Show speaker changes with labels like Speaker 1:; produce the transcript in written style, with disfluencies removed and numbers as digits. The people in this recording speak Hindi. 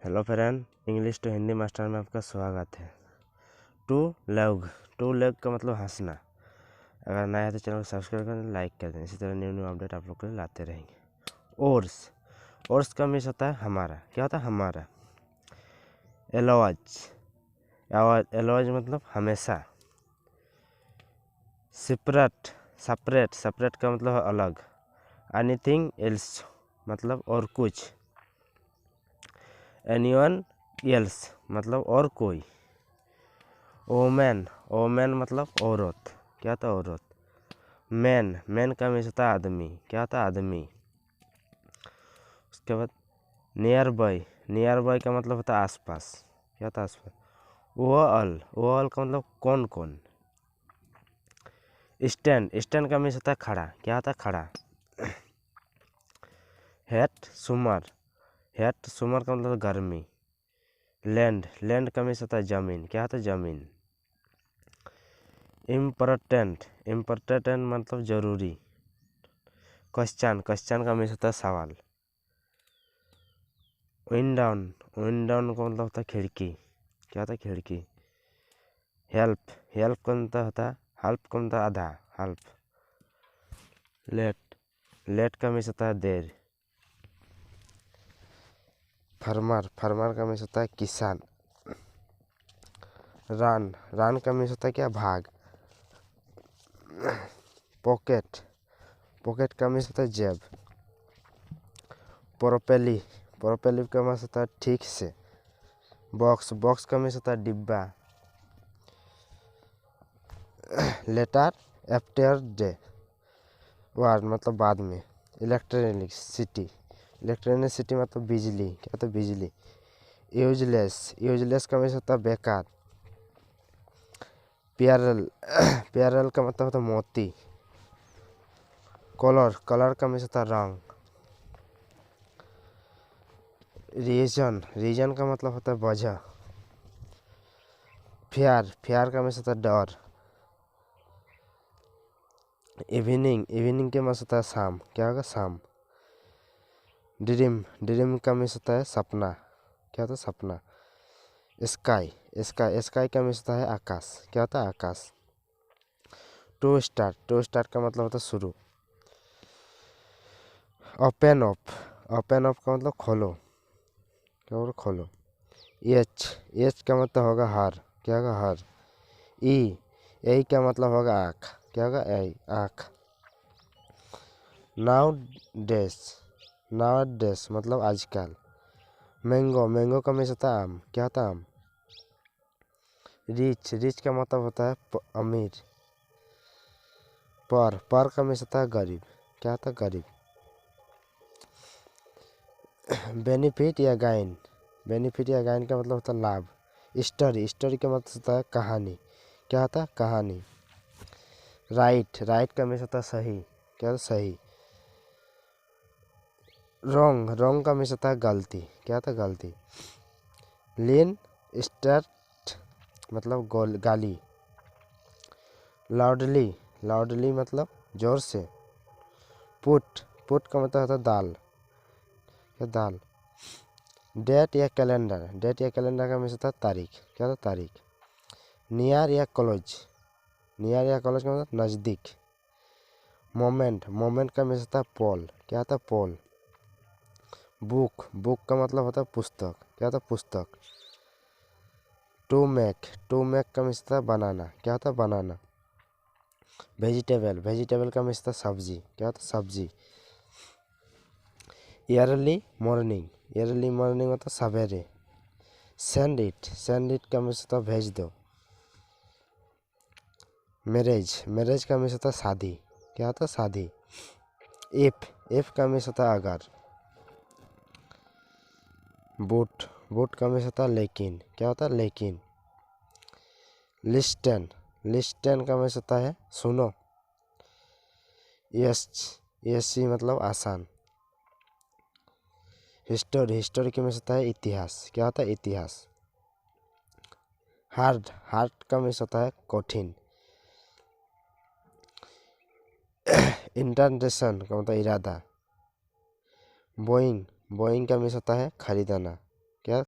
Speaker 1: Hello friend, English to Hindi master में आपका स्वागत है। टू लेग का मतलब हंसना। अगर नया है तो चैनल को सब्सक्राइब करें, लाइक कर दें। इसी तरह न्यू अपडेट आप लोग को लाते रहेंगे। ओर्स का मीन्स होता है हमारा। क्या होता है? हमारा। एलॉज मतलब हमेशा। सेपरेट का मतलब अलग। एनीथिंग एल्स मतलब और कुछ। एनीवन एल्स मतलब और कोई। ओमेन मतलब औरत। क्या था? औरत। मैन का मीन्स होता है आदमी। क्या था? आदमी। उसके बाद नियर बाय का मतलब होता है आसपास। क्या था? आसपास। ओवल का मतलब कौन कौन। स्टैंड का मीन्स होता है खड़ा। क्या होता है? खड़ा। हेट सुमर का मतलब गर्मी। लैंड का मीन्स होता है जमीन। क्या होता है? जमीन। इम्पोर्टेंट मतलब जरूरी। क्वेश्चन का मीन्स होता है सवाल। विंड डाउन का मतलब होता है खिड़की। क्या होता है? खिड़की। हेल्प का मतलब होता है हेल्प का मतलब आधा। हेल्प। लेट का मीन्स होता है देर। फार्मर का मीन्स होता है किसान। रन का मीन्स होता है क्या? भाग। पॉकेट का मीन्स होता है जेब। प्रोपेली का मीन्स होता है ठीक से। बॉक्स का मीन्स होता है डिब्बा। लेटर आफ्टर डे वार मतलब बाद में। इलेक्ट्रिसिटी मतलब बिजली। क्या होता है? बिजली। यूजलेस का मीन्स होता है बेकार। प्यारल का मतलब होता है मोती। कलर का मीन्स होता है रंग। रीजन का मतलब होता है वजह। फेयर का मीन्स होता है डर। इवनिंग का मीन्स होता है शाम। क्या होगा? शाम। ड्रीम का मीन्स होता है सपना। क्या होता है? सपना। स्काई का मीन्स होता है आकाश। क्या होता है? आकाश। टू स्टार्ट का मतलब होता है शुरू। ओपन अप का मतलब खोलो। क्या बोलो? खोलो। एच का मतलब होगा हर। क्या होगा? हर। ई का मतलब होगा आँख। क्या होगा? आँख। नाउ डेस मतलब आजकल। मैंगो का मीन्स होता है आम। क्या होता है? आम। रिच का मतलब होता है अमीर। पर का मीन्स होता है गरीब। क्या होता है? गरीब। बेनिफिट या गाइन का मतलब होता है लाभ। स्टोरी का मतलब होता है कहानी। क्या होता है? कहानी। राइट का मीन्स होता है सही। क्या होता है? सही। रॉन्ग का मीन्स होता है गलती। क्या होता है? गलती। लीन स्टार्ट मतलब गाली। लाउडली मतलब जोर से। पुट का मतलब होता है दाल। क्या? दाल। डेट या कैलेंडर का मीन्स होता है तारीख। क्या होता है? तारीख। नियर या क्लोज का मतलब नज़दीक। मोमेंट का मीन्स होता है पोल। क्या होता है? पोल। बुक का मतलब होता है पुस्तक। क्या होता है? पुस्तक। टू मेक का मीन्स होता है बनाना। क्या होता है? बनाना। वेजिटेबल का मीन्स होता है सब्जी। क्या होता है? सब्जी। अर्ली मॉर्निंग मतलब सवेरे। सेंड इट का मीन्स होता है भेज दो। मैरिज का मीन्स होता है शादी। क्या होता है? शादी। इफ का मीन्स होता है अगर। बूट का मीन्स होता है लेकिन। क्या होता है? लेकिन। लिस्टन का मीन्स होता है सुनो। यस मतलब आसान। हिस्टोरी का मीन्स होता है इतिहास। क्या होता है? इतिहास। हार्ड का मीन्स होता है कठिन। इंटेंशन का मतलब इरादा। बोइंग का मीन्स होता है खरीदना।